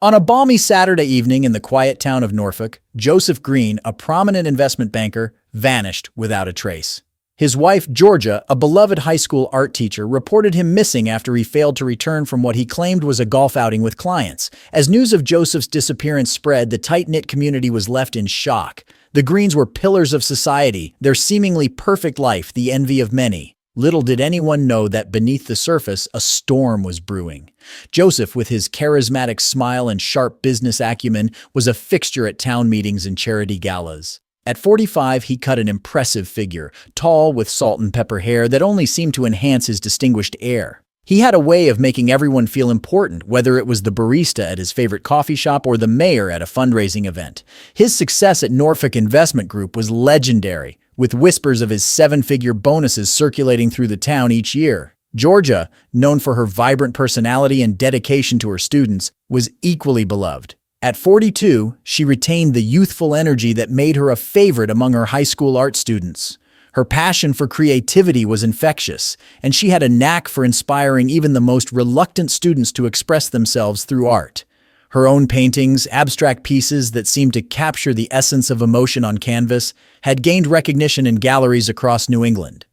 On a balmy Saturday evening in the quiet town of Norfolk, Joseph Green, a prominent investment banker, vanished without a trace. His wife, Georgia, a beloved high school art teacher, reported him missing after he failed to return from what he claimed was a golf outing with clients. As news of Joseph's disappearance spread, the tight-knit community was left in shock. The Greens were pillars of society, their seemingly perfect life the envy of many. Little did anyone know that beneath the surface, a storm was brewing. Joseph, with his charismatic smile and sharp business acumen, was a fixture at town meetings and charity galas. At 45, he cut an impressive figure, tall with salt and pepper hair that only seemed to enhance his distinguished air. He had a way of making everyone feel important, whether it was the barista at his favorite coffee shop or the mayor at a fundraising event. His success at Norfolk Investment Group was legendary, with whispers of his seven-figure bonuses circulating through the town each year. Georgia, known for her vibrant personality and dedication to her students, was equally beloved. At 42, she retained the youthful energy that made her a favorite among her high school art students. Her passion for creativity was infectious, and she had a knack for inspiring even the most reluctant students to express themselves through art. Her own paintings, abstract pieces that seemed to capture the essence of emotion on canvas, had gained recognition in galleries across New England.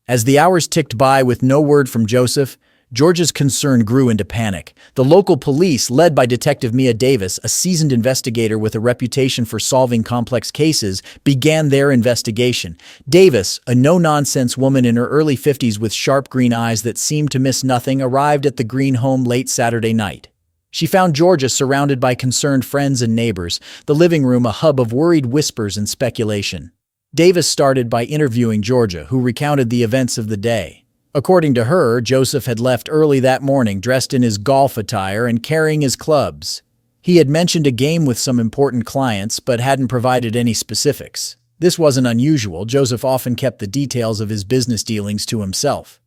As the hours ticked by with no word from Joseph, Georgia's concern grew into panic. The local police, led by Detective Mia Davis, a seasoned investigator with a reputation for solving complex cases, began their investigation. Davis, a no-nonsense woman in her early 50s with sharp green eyes that seemed to miss nothing, arrived at the Green home late Saturday night. She found Georgia surrounded by concerned friends and neighbors, the living room a hub of worried whispers and speculation. Davis started by interviewing Georgia, who recounted the events of the day. According to her, Joseph had left early that morning dressed in his golf attire and carrying his clubs. He had mentioned a game with some important clients, but hadn't provided any specifics. This wasn't unusual. Joseph often kept the details of his business dealings to himself.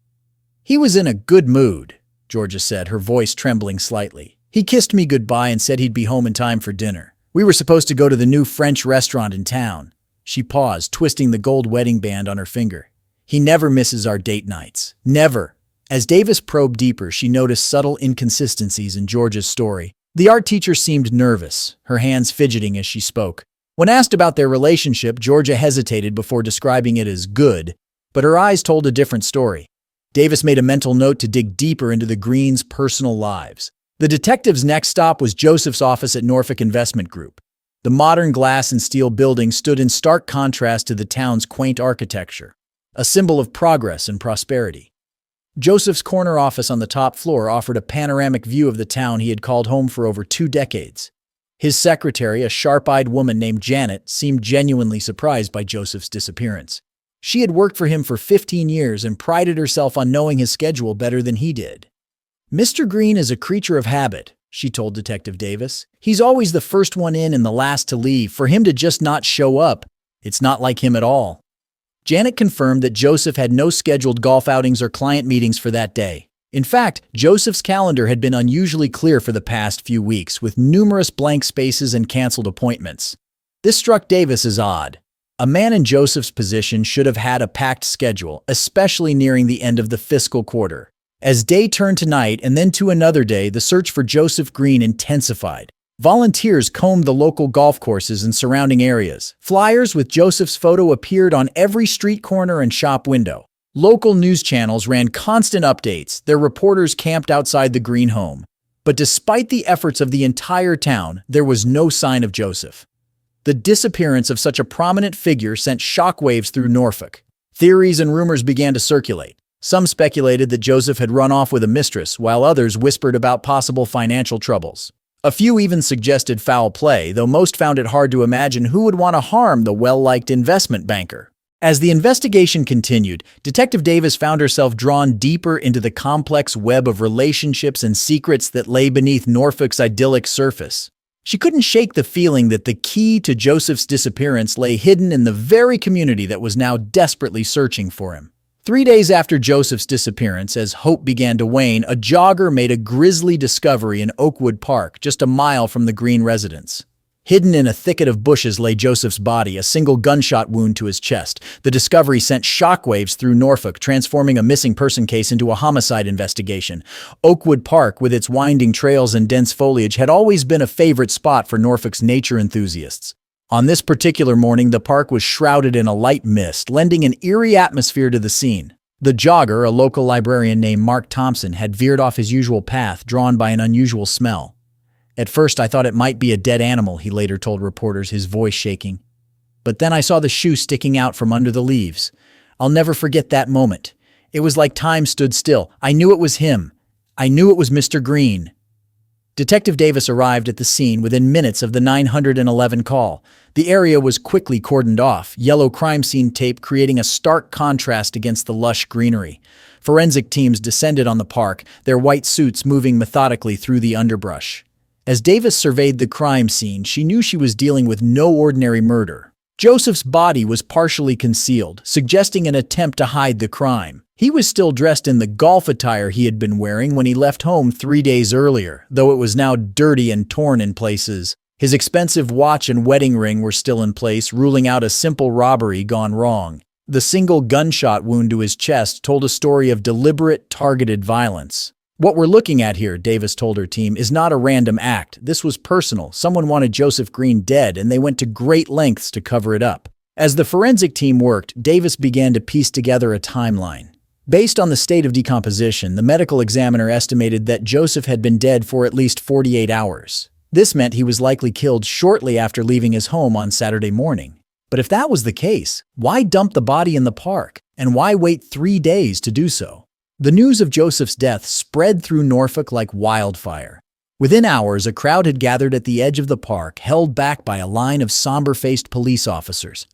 "He was in a good mood," Georgia said, her voice trembling slightly. "He kissed me goodbye and said he'd be home in time for dinner. We were supposed to go to the new French restaurant in town." She paused, twisting the gold wedding band on her finger. "He never misses our date nights. Never." As Davis probed deeper, she noticed subtle inconsistencies in Georgia's story. The art teacher seemed nervous, her hands fidgeting as she spoke. When asked about their relationship, Georgia hesitated before describing it as good, but her eyes told a different story. Davis made a mental note to dig deeper into the Greens' personal lives. The detective's next stop was Joseph's office at Norfolk Investment Group. The modern glass and steel building stood in stark contrast to the town's quaint architecture, a symbol of progress and prosperity. Joseph's corner office on the top floor offered a panoramic view of the town he had called home for over 2 decades. His secretary, a sharp-eyed woman named Janet, seemed genuinely surprised by Joseph's disappearance. She had worked for him for 15 years and prided herself on knowing his schedule better than he did. "Mr. Green is a creature of habit," she told Detective Davis. "He's always the first one in and the last to leave. For him to just not show up, it's not like him at all." Janet confirmed that Joseph had no scheduled golf outings or client meetings for that day. In fact, Joseph's calendar had been unusually clear for the past few weeks, with numerous blank spaces and canceled appointments. This struck Davis as odd. A man in Joseph's position should have had a packed schedule, especially nearing the end of the fiscal quarter. As day turned to night and then to another day, the search for Joseph Green intensified. Volunteers combed the local golf courses and surrounding areas. Flyers with Joseph's photo appeared on every street corner and shop window. Local news channels ran constant updates, their reporters camped outside the Green home. But despite the efforts of the entire town, there was no sign of Joseph. The disappearance of such a prominent figure sent shockwaves through Norfolk. Theories and rumors began to circulate. Some speculated that Joseph had run off with a mistress, while others whispered about possible financial troubles. A few even suggested foul play, though most found it hard to imagine who would want to harm the well-liked investment banker. As the investigation continued, Detective Davis found herself drawn deeper into the complex web of relationships and secrets that lay beneath Norfolk's idyllic surface. She couldn't shake the feeling that the key to Joseph's disappearance lay hidden in the very community that was now desperately searching for him. 3 days after Joseph's disappearance, as hope began to wane, a jogger made a grisly discovery in Oakwood Park, just a mile from the Green residence. Hidden in a thicket of bushes lay Joseph's body, a single gunshot wound to his chest. The discovery sent shockwaves through Norfolk, transforming a missing person case into a homicide investigation. Oakwood Park, with its winding trails and dense foliage, had always been a favorite spot for Norfolk's nature enthusiasts. On this particular morning, the park was shrouded in a light mist, lending an eerie atmosphere to the scene. The jogger, a local librarian named Mark Thompson, had veered off his usual path, drawn by an unusual smell. "At first I thought it might be a dead animal," he later told reporters, his voice shaking. "But then I saw the shoe sticking out from under the leaves. I'll never forget that moment. It was like time stood still. I knew it was him. I knew it was Mr. Green." Detective Davis arrived at the scene within minutes of the 911 call. The area was quickly cordoned off, yellow crime scene tape creating a stark contrast against the lush greenery. Forensic teams descended on the park, their white suits moving methodically through the underbrush. As Davis surveyed the crime scene, she knew she was dealing with no ordinary murder. Joseph's body was partially concealed, suggesting an attempt to hide the crime. He was still dressed in the golf attire he had been wearing when he left home 3 days earlier, though it was now dirty and torn in places. His expensive watch and wedding ring were still in place, ruling out a simple robbery gone wrong. The single gunshot wound to his chest told a story of deliberate, targeted violence. "What we're looking at here," Davis told her team, "is not a random act. This was personal. Someone wanted Joseph Green dead, and they went to great lengths to cover it up." As the forensic team worked, Davis began to piece together a timeline. Based on the state of decomposition, the medical examiner estimated that Joseph had been dead for at least 48 hours. This meant he was likely killed shortly after leaving his home on Saturday morning. But if that was the case, why dump the body in the park? And why wait 3 days to do so? The news of Joseph's death spread through Norfolk like wildfire. Within hours, a crowd had gathered at the edge of the park, held back by a line of somber-faced police officers.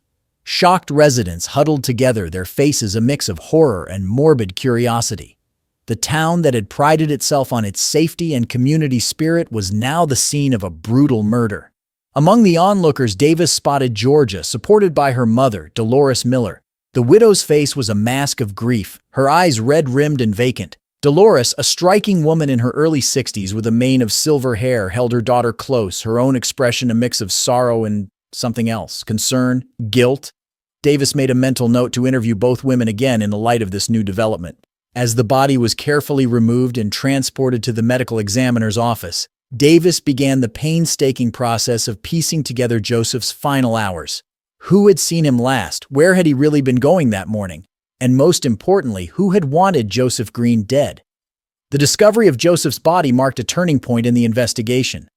Shocked residents huddled together, their faces a mix of horror and morbid curiosity. The town that had prided itself on its safety and community spirit was now the scene of a brutal murder. Among the onlookers, Davis spotted Georgia, supported by her mother, Dolores Miller. The widow's face was a mask of grief, her eyes red-rimmed and vacant. Dolores, a striking woman in her early 60s with a mane of silver hair, held her daughter close, her own expression a mix of sorrow and something else, concern, guilt. Davis made a mental note to interview both women again in the light of this new development. As the body was carefully removed and transported to the medical examiner's office, Davis began the painstaking process of piecing together Joseph's final hours. Who had seen him last? Where had he really been going that morning? And most importantly, who had wanted Joseph Green dead? The discovery of Joseph's body marked a turning point in the investigation.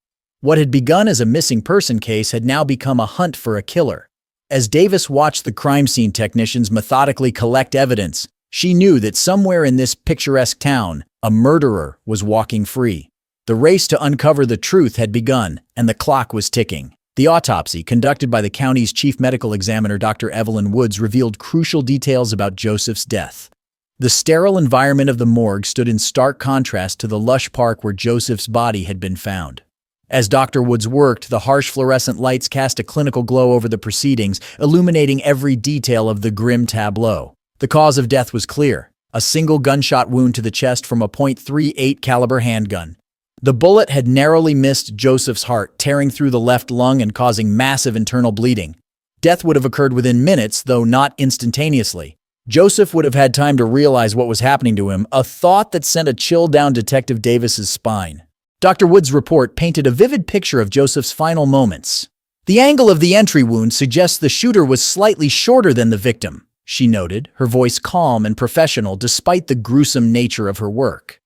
What had begun as a missing person case had now become a hunt for a killer. As Davis watched the crime scene technicians methodically collect evidence, she knew that somewhere in this picturesque town, a murderer was walking free. The race to uncover the truth had begun, and the clock was ticking. The autopsy, conducted by the county's chief medical examiner, Dr. Evelyn Woods, revealed crucial details about Joseph's death. The sterile environment of the morgue stood in stark contrast to the lush park where Joseph's body had been found. As Dr. Woods worked, the harsh fluorescent lights cast a clinical glow over the proceedings, illuminating every detail of the grim tableau. The cause of death was clear: a single gunshot wound to the chest from a .38 caliber handgun. The bullet had narrowly missed Joseph's heart, tearing through the left lung and causing massive internal bleeding. Death would have occurred within minutes, though not instantaneously. Joseph would have had time to realize what was happening to him, a thought that sent a chill down Detective Davis's spine. Dr. Wood's report painted a vivid picture of Joseph's final moments. "The angle of the entry wound suggests the shooter was slightly shorter than the victim," she noted, her voice calm and professional despite the gruesome nature of her work.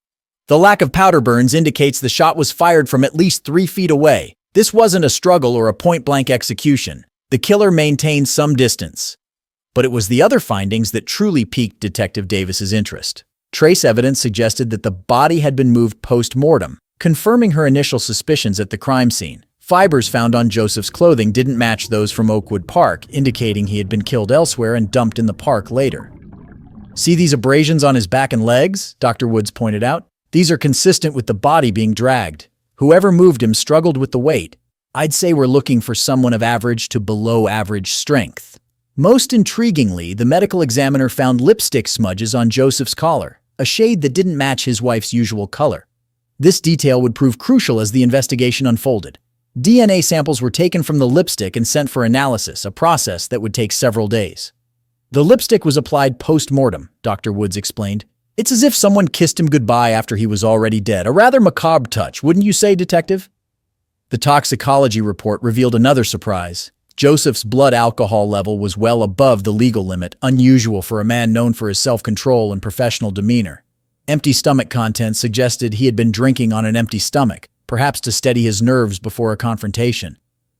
"The lack of powder burns indicates the shot was fired from at least 3 feet away. This wasn't a struggle or a point-blank execution. The killer maintained some distance." But it was the other findings that truly piqued Detective Davis's interest. Trace evidence suggested that the body had been moved post-mortem, confirming her initial suspicions at the crime scene. Fibers found on Joseph's clothing didn't match those from Oakwood Park, indicating he had been killed elsewhere and dumped in the park later. "See these abrasions on his back and legs?" Dr. Woods pointed out. "These are consistent with the body being dragged. Whoever moved him struggled with the weight. I'd say we're looking for someone of average to below average strength." Most intriguingly, the medical examiner found lipstick smudges on Joseph's collar, a shade that didn't match his wife's usual color. This detail would prove crucial as the investigation unfolded. DNA samples were taken from the lipstick and sent for analysis, a process that would take several days. The lipstick was applied post-mortem, Dr. Woods explained. It's as if someone kissed him goodbye after he was already dead. A rather macabre touch, wouldn't you say, Detective? The toxicology report revealed another surprise. Joseph's blood alcohol level was well above the legal limit, unusual for a man known for his self-control and professional demeanor. Empty stomach contents suggested he had been drinking on an empty stomach, perhaps to steady his nerves before a confrontation.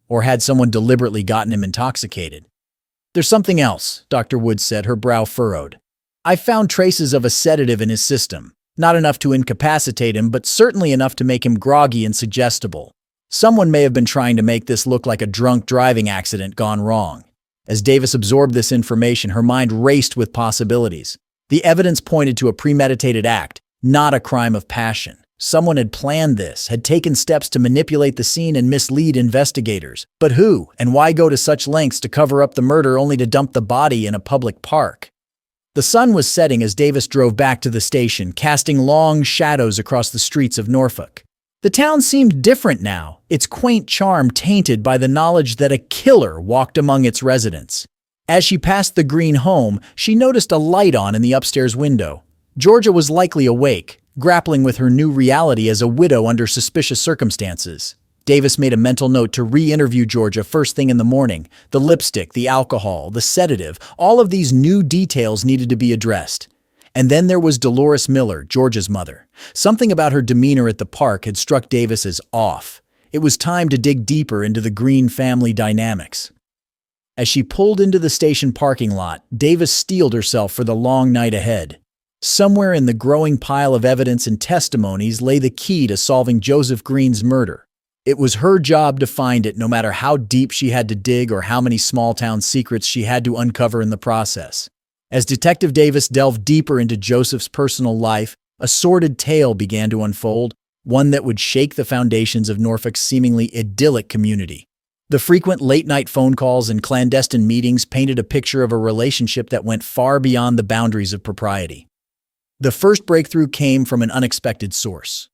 Or had someone deliberately gotten him intoxicated? There's something else, Dr. Woods said, her brow furrowed. I found traces of a sedative in his system. Not enough to incapacitate him, but certainly enough to make him groggy and suggestible. Someone may have been trying to make this look like a drunk driving accident gone wrong. As Davis absorbed this information, her mind raced with possibilities. The evidence pointed to a premeditated act, not a crime of passion. Someone had planned this, had taken steps to manipulate the scene and mislead investigators. But who, and why go to such lengths to cover up the murder only to dump the body in a public park? The sun was setting as Davis drove back to the station, casting long shadows across the streets of Norfolk. The town seemed different now, its quaint charm tainted by the knowledge that a killer walked among its residents. As she passed the Green home, she noticed a light on in the upstairs window. Georgia was likely awake, grappling with her new reality as a widow under suspicious circumstances. Davis made a mental note to re-interview Georgia first thing in the morning. The lipstick, the alcohol, the sedative, all of these new details needed to be addressed. And then there was Dolores Miller, Georgia's mother. Something about her demeanor at the park had struck Davis as off. It was time to dig deeper into the Green family dynamics. As she pulled into the station parking lot, Davis steeled herself for the long night ahead. Somewhere in the growing pile of evidence and testimonies lay the key to solving Joseph Green's murder. It was her job to find it, no matter how deep she had to dig or how many small-town secrets she had to uncover in the process. As Detective Davis delved deeper into Joseph's personal life, a sordid tale began to unfold, one that would shake the foundations of Norfolk's seemingly idyllic community. The frequent late-night phone calls and clandestine meetings painted a picture of a relationship that went far beyond the boundaries of propriety. The first breakthrough came from an unexpected source.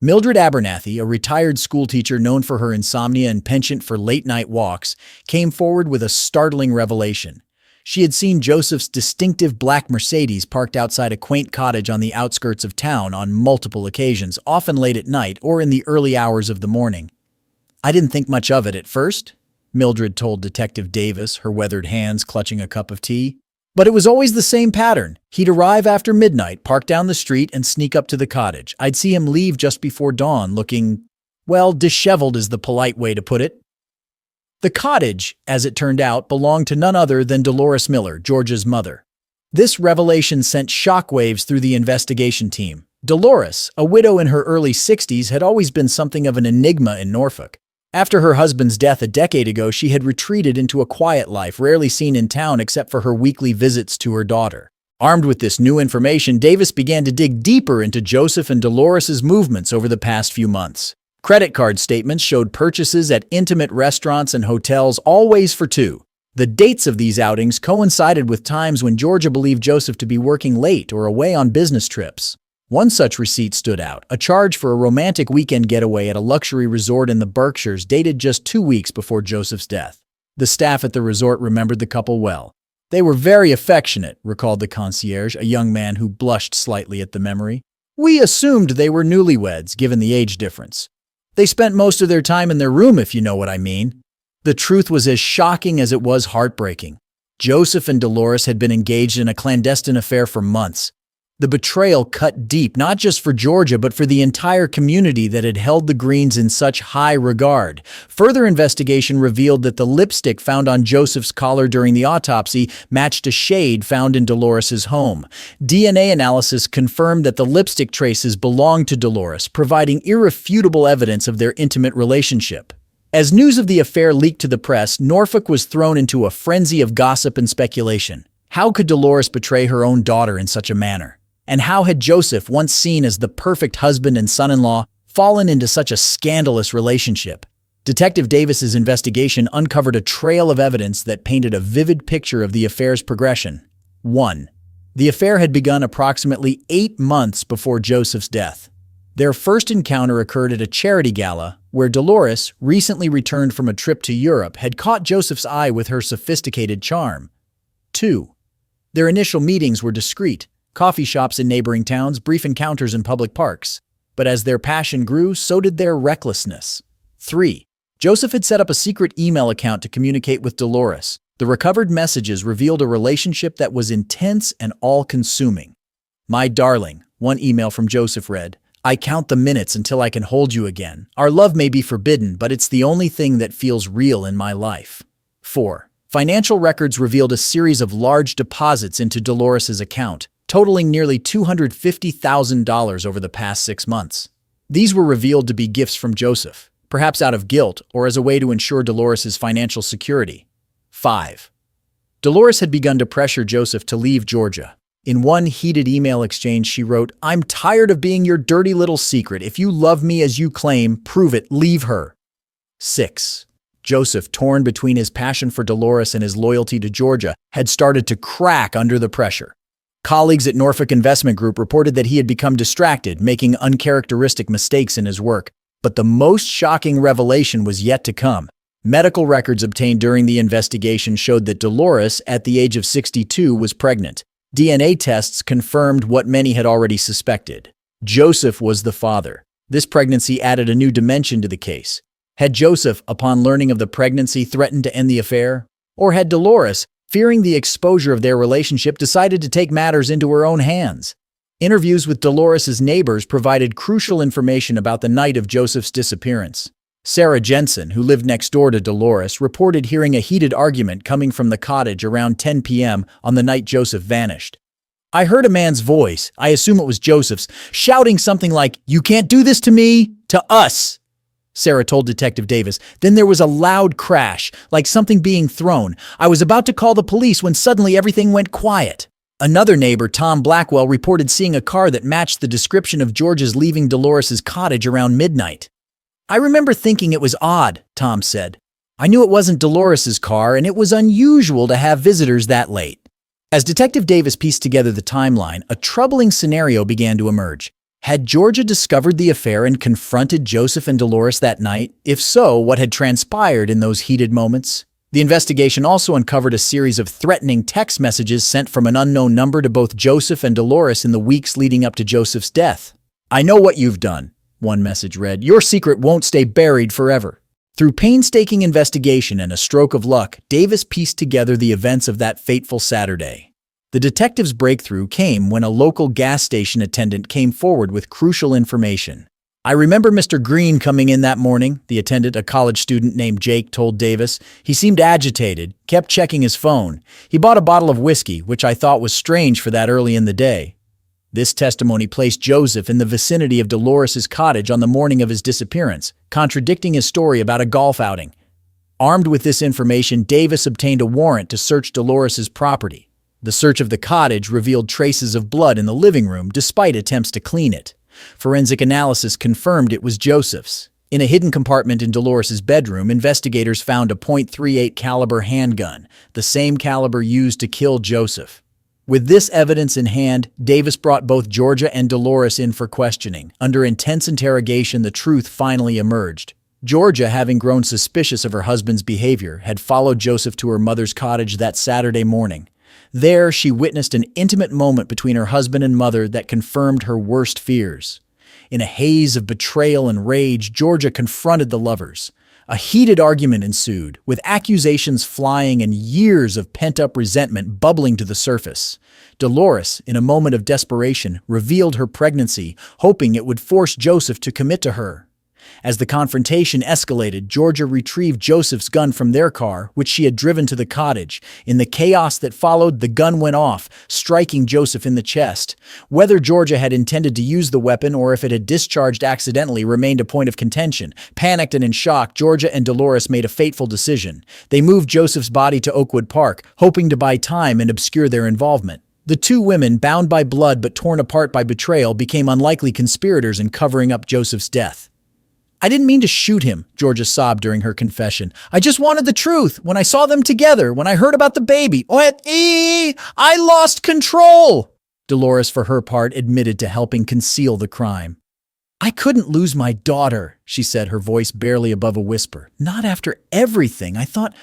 Mildred Abernathy, a retired schoolteacher known for her insomnia and penchant for late-night walks, came forward with a startling revelation. She had seen Joseph's distinctive black Mercedes parked outside a quaint cottage on the outskirts of town on multiple occasions, often late at night or in the early hours of the morning. I didn't think much of it at first, Mildred told Detective Davis, her weathered hands clutching a cup of tea. But it was always the same pattern. He'd arrive after midnight, park down the street, and sneak up to the cottage. I'd see him leave just before dawn, looking, well, disheveled is the polite way to put it. The cottage, as it turned out, belonged to none other than Dolores Miller, Georgia's mother. This revelation sent shockwaves through the investigation team. Dolores, a widow in her early 60s, had always been something of an enigma in Norfolk. After her husband's death a decade ago, she had retreated into a quiet life, rarely seen in town except for her weekly visits to her daughter. Armed with this new information, Davis began to dig deeper into Joseph and Dolores's movements over the past few months. Credit card statements showed purchases at intimate restaurants and hotels, always for two. The dates of these outings coincided with times when Georgia believed Joseph to be working late or away on business trips. One such receipt stood out, a charge for a romantic weekend getaway at a luxury resort in the Berkshires dated just 2 weeks before Joseph's death. The staff at the resort remembered the couple well. They were very affectionate, recalled the concierge, a young man who blushed slightly at the memory. We assumed they were newlyweds, given the age difference. They spent most of their time in their room, if you know what I mean. The truth was as shocking as it was heartbreaking. Joseph and Dolores had been engaged in a clandestine affair for months. The betrayal cut deep, not just for Georgia, but for the entire community that had held the Greens in such high regard. Further investigation revealed that the lipstick found on Joseph's collar during the autopsy matched a shade found in Dolores's home. DNA analysis confirmed that the lipstick traces belonged to Dolores, providing irrefutable evidence of their intimate relationship. As news of the affair leaked to the press, Norfolk was thrown into a frenzy of gossip and speculation. How could Dolores betray her own daughter in such a manner? And how had Joseph, once seen as the perfect husband and son-in-law, fallen into such a scandalous relationship? Detective Davis's investigation uncovered a trail of evidence that painted a vivid picture of the affair's progression. 1. The affair had begun approximately 8 months before Joseph's death. Their first encounter occurred at a charity gala, where Dolores, recently returned from a trip to Europe, had caught Joseph's eye with her sophisticated charm. 2. Their initial meetings were discreet, coffee shops in neighboring towns, brief encounters in public parks. But as their passion grew, so did their recklessness. 3. Joseph had set up a secret email account to communicate with Dolores. The recovered messages revealed a relationship that was intense and all-consuming. "My darling," one email from Joseph read, "I count the minutes until I can hold you again. Our love may be forbidden, but it's the only thing that feels real in my life." 4. Financial records revealed a series of large deposits into Dolores's account, totaling nearly $250,000 over the past 6 months. These were revealed to be gifts from Joseph, perhaps out of guilt or as a way to ensure Dolores's financial security. 5. Dolores had begun to pressure Joseph to leave Georgia. In one heated email exchange, she wrote, "I'm tired of being your dirty little secret. If you love me as you claim, prove it. Leave her." 6. Joseph, torn between his passion for Dolores and his loyalty to Georgia, had started to crack under the pressure. Colleagues at Norfolk Investment Group reported that he had become distracted, making uncharacteristic mistakes in his work. But the most shocking revelation was yet to come. Medical records obtained during the investigation showed that Dolores, at the age of 62, was pregnant. DNA tests confirmed what many had already suspected. Joseph was the father. This pregnancy added a new dimension to the case. Had Joseph, upon learning of the pregnancy, threatened to end the affair? Or had Dolores, fearing the exposure of their relationship, decided to take matters into her own hands? Interviews with Dolores's neighbors provided crucial information about the night of Joseph's disappearance. Sarah Jensen, who lived next door to Dolores, reported hearing a heated argument coming from the cottage around 10 p.m. on the night Joseph vanished. "I heard a man's voice, I assume it was Joseph's, shouting something like, 'You can't do this to me,' to us," Sarah told Detective Davis. "Then there was a loud crash, like something being thrown. I was about to call the police when suddenly everything went quiet." Another neighbor, Tom Blackwell, reported seeing a car that matched the description of George's leaving Dolores's cottage around midnight. "I remember thinking it was odd," Tom said. "I knew it wasn't Dolores's car, and it was unusual to have visitors that late." As Detective Davis pieced together the timeline, a troubling scenario began to emerge. Had Georgia discovered the affair and confronted Joseph and Dolores that night? If so, what had transpired in those heated moments? The investigation also uncovered a series of threatening text messages sent from an unknown number to both Joseph and Dolores in the weeks leading up to Joseph's death. "I know what you've done," one message read. "Your secret won't stay buried forever." Through painstaking investigation and a stroke of luck, Davis pieced together the events of that fateful Saturday. The detective's breakthrough came when a local gas station attendant came forward with crucial information. "I remember Mr. Green coming in that morning," the attendant, a college student named Jake, told Davis. "He seemed agitated, kept checking his phone. He bought a bottle of whiskey, which I thought was strange for that early in the day." This testimony placed Joseph in the vicinity of Dolores's cottage on the morning of his disappearance, contradicting his story about a golf outing. Armed with this information, Davis obtained a warrant to search Dolores's property. The search of the cottage revealed traces of blood in the living room, despite attempts to clean it. Forensic analysis confirmed it was Joseph's. In a hidden compartment in Dolores's bedroom, investigators found a .38 caliber handgun, the same caliber used to kill Joseph. With this evidence in hand, Davis brought both Georgia and Dolores in for questioning. Under intense interrogation, the truth finally emerged. Georgia, having grown suspicious of her husband's behavior, had followed Joseph to her mother's cottage that Saturday morning. There, she witnessed an intimate moment between her husband and mother that confirmed her worst fears. In a haze of betrayal and rage, Georgia confronted the lovers. A heated argument ensued, with accusations flying and years of pent-up resentment bubbling to the surface. Dolores, in a moment of desperation, revealed her pregnancy, hoping it would force Joseph to commit to her. As the confrontation escalated, Georgia retrieved Joseph's gun from their car, which she had driven to the cottage. In the chaos that followed, the gun went off, striking Joseph in the chest. Whether Georgia had intended to use the weapon or if it had discharged accidentally remained a point of contention. Panicked and in shock, Georgia and Dolores made a fateful decision. They moved Joseph's body to Oakwood Park, hoping to buy time and obscure their involvement. The two women, bound by blood but torn apart by betrayal, became unlikely conspirators in covering up Joseph's death. "I didn't mean to shoot him," Georgia sobbed during her confession. "I just wanted the truth. When I saw them together, when I heard about the baby, I lost control." Dolores, for her part, admitted to helping conceal the crime. "I couldn't lose my daughter," she said, her voice barely above a whisper. "Not after everything. I thought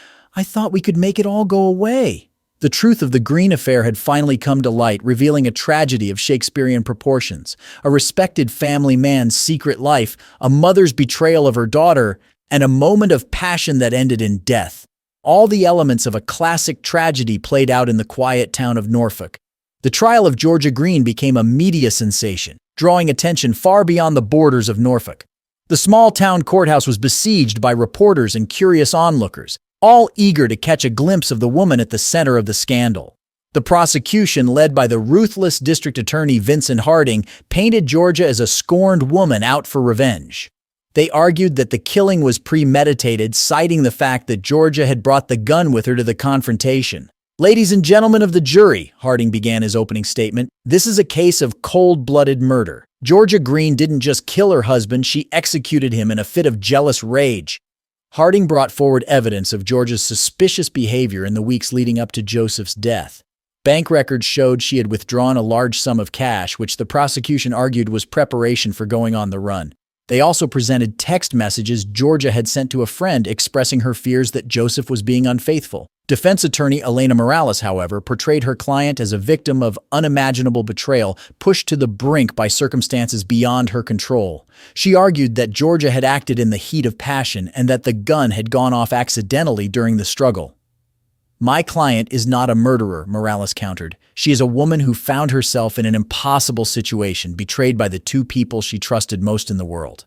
we could make it all go away." The truth of the Green affair had finally come to light, revealing a tragedy of Shakespearean proportions. A respected family man's secret life, a mother's betrayal of her daughter, and a moment of passion that ended in death. All the elements of a classic tragedy played out in the quiet town of Norfolk. The trial of Georgia Green became a media sensation, drawing attention far beyond the borders of Norfolk. The small-town courthouse was besieged by reporters and curious onlookers, all eager to catch a glimpse of the woman at the center of the scandal. The prosecution, led by the ruthless district attorney Vincent Harding, painted Georgia as a scorned woman out for revenge. They argued that the killing was premeditated, citing the fact that Georgia had brought the gun with her to the confrontation. "Ladies and gentlemen of the jury," Harding began his opening statement, "this is a case of cold-blooded murder. Georgia Green didn't just kill her husband, she executed him in a fit of jealous rage." Harding brought forward evidence of Georgia's suspicious behavior in the weeks leading up to Joseph's death. Bank records showed she had withdrawn a large sum of cash, which the prosecution argued was preparation for going on the run. They also presented text messages Georgia had sent to a friend expressing her fears that Joseph was being unfaithful. Defense attorney Elena Morales, however, portrayed her client as a victim of unimaginable betrayal, pushed to the brink by circumstances beyond her control. She argued that Georgia had acted in the heat of passion and that the gun had gone off accidentally during the struggle. "My client is not a murderer," Morales countered. "She is a woman who found herself in an impossible situation, betrayed by the two people she trusted most in the world."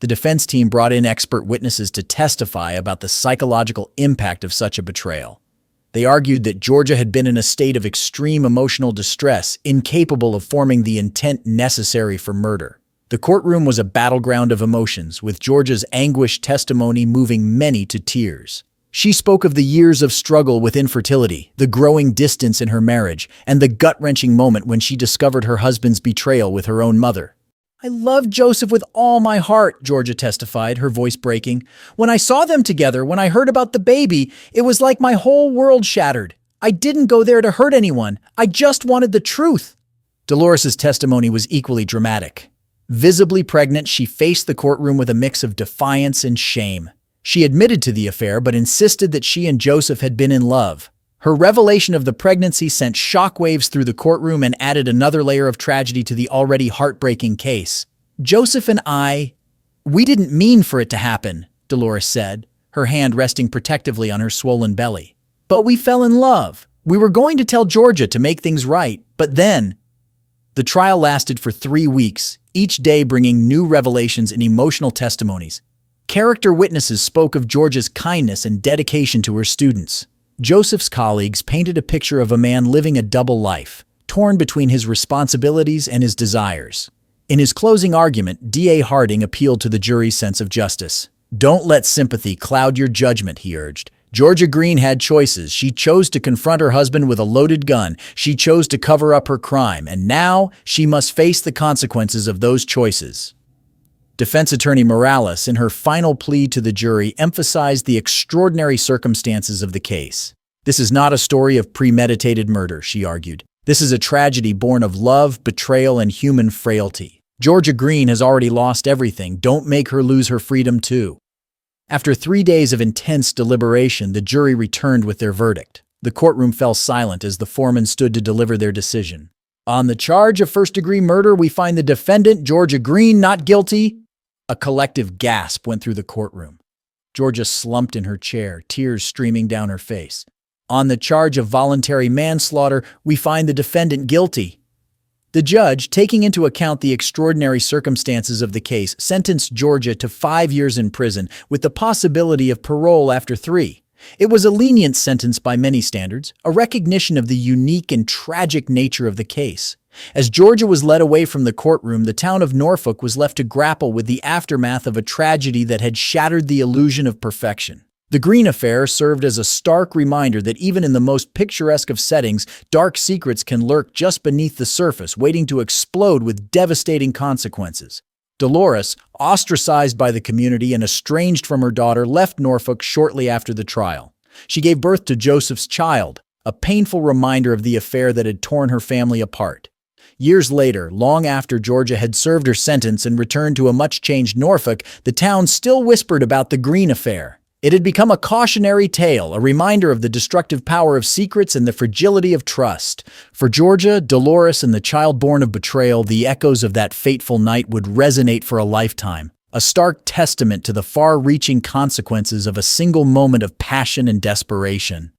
The defense team brought in expert witnesses to testify about the psychological impact of such a betrayal. They argued that Georgia had been in a state of extreme emotional distress, incapable of forming the intent necessary for murder. The courtroom was a battleground of emotions, with Georgia's anguished testimony moving many to tears. She spoke of the years of struggle with infertility, the growing distance in her marriage, and the gut-wrenching moment when she discovered her husband's betrayal with her own mother. "I loved Joseph with all my heart," Georgia testified, her voice breaking. "When I saw them together, when I heard about the baby, it was like my whole world shattered. I didn't go there to hurt anyone. I just wanted the truth." Dolores's testimony was equally dramatic. Visibly pregnant, she faced the courtroom with a mix of defiance and shame. She admitted to the affair, but insisted that she and Joseph had been in love. Her revelation of the pregnancy sent shockwaves through the courtroom and added another layer of tragedy to the already heartbreaking case. "Joseph and we didn't mean for it to happen," Dolores said, her hand resting protectively on her swollen belly. "But we fell in love. We were going to tell Georgia to make things right, but then—" The trial lasted for 3 weeks, each day bringing new revelations and emotional testimonies. Character witnesses spoke of Georgia's kindness and dedication to her students. Joseph's colleagues painted a picture of a man living a double life, torn between his responsibilities and his desires. In his closing argument, D.A. Harding appealed to the jury's sense of justice. "Don't let sympathy cloud your judgment," he urged. "Georgia Green had choices. She chose to confront her husband with a loaded gun. She chose to cover up her crime, and now she must face the consequences of those choices." Defense attorney Morales, in her final plea to the jury, emphasized the extraordinary circumstances of the case. "This is not a story of premeditated murder," she argued. "This is a tragedy born of love, betrayal, and human frailty. Georgia Green has already lost everything. Don't make her lose her freedom too." After 3 days of intense deliberation, the jury returned with their verdict. The courtroom fell silent as the foreman stood to deliver their decision. "On the charge of first-degree murder, we find the defendant, Georgia Green, not guilty." A collective gasp went through the courtroom. Georgia slumped in her chair, tears streaming down her face. "On the charge of voluntary manslaughter, we find the defendant guilty." The judge, taking into account the extraordinary circumstances of the case, sentenced Georgia to 5 years in prison with the possibility of parole after 3. It was a lenient sentence by many standards, a recognition of the unique and tragic nature of the case. As Georgia was led away from the courtroom, the town of Norfolk was left to grapple with the aftermath of a tragedy that had shattered the illusion of perfection. The Green affair served as a stark reminder that even in the most picturesque of settings, dark secrets can lurk just beneath the surface, waiting to explode with devastating consequences. Dolores, ostracized by the community and estranged from her daughter, left Norfolk shortly after the trial. She gave birth to Joseph's child, a painful reminder of the affair that had torn her family apart. Years later, long after Georgia had served her sentence and returned to a much-changed Norfolk, the town still whispered about the Green affair. It had become a cautionary tale, a reminder of the destructive power of secrets and the fragility of trust. For Georgia, Dolores, and the child born of betrayal, the echoes of that fateful night would resonate for a lifetime, a stark testament to the far-reaching consequences of a single moment of passion and desperation.